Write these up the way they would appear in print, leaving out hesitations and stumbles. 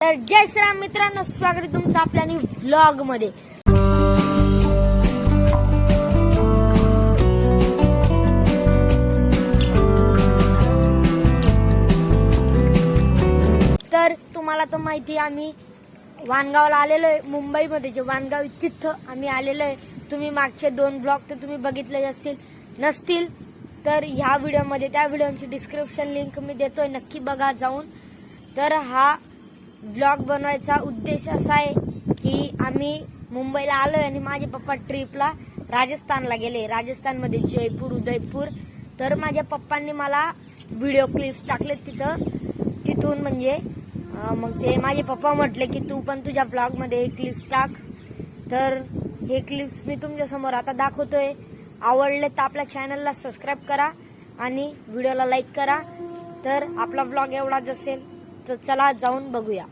तर जय श्रीराम मित्रांनो, स्वागत आहे तुमचं आपल्या व्लॉग मध्ये। तर तुम्हाला तर माहिती आम्ही वानगावला आलेलो आहे, मुंबईमध्ये जे वानगाव तिथं आम्ही आलेलो आहे। तुम्ही मागचे 2 ब्लॉग तर तुम्ही बघितले नसतील तर ह्या व्हिडिओमध्ये त्या व्हिडिओची डिस्क्रिप्शन लिंक मी देतोय, नक्की बघा जाऊन। तर हा ब्लॉग बनवायचा उद्देश असा आहे की आम्ही मुंबईला आलोय आणि माझे पप्पा ट्रिपला राजस्थानला गेले, राजस्थानमध्ये जयपूर उदयपूर। तर माझ्या पप्पांनी मला व्हिडिओ क्लिप्स टाकले तिथून म्हणजे मग ते माझे पप्पा म्हटले की तू पण तुझ्या ब्लॉग मध्ये क्लिप्स टाक। तर हे क्लिप्स मी तुमच्या समोर आता दाखवतोय। आवडले तर आपल्या चॅनलला सबस्क्राईब करा आणि व्हिडिओला लाईक करा। तर आपला ब्लॉग एवढाच असेल, तर चला जाऊन बघूया।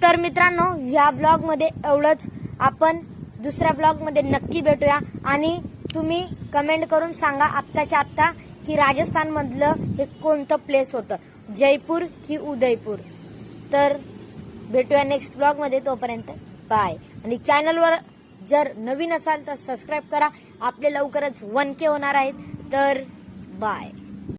तर मित्रांनो, या ब्लॉग मध्ये एवढंच। आपण दुसऱ्या ब्लॉग मध्ये नक्की भेटूया आणि तुम्ही कमेंट करून सांगा आत्ताच्या आत्ता की राजस्थान मधलं हे कोणतं प्लेस होतं, जयपूर की उदयपूर। तर भेटूया नेक्स्ट ब्लॉग मध्ये, तोपर्यंत बाय। आणि चॅनलवर जर नवीन असाल तर सबस्क्राईब करा, आपले लवकरच 1K होणार आहेत। तर बाय।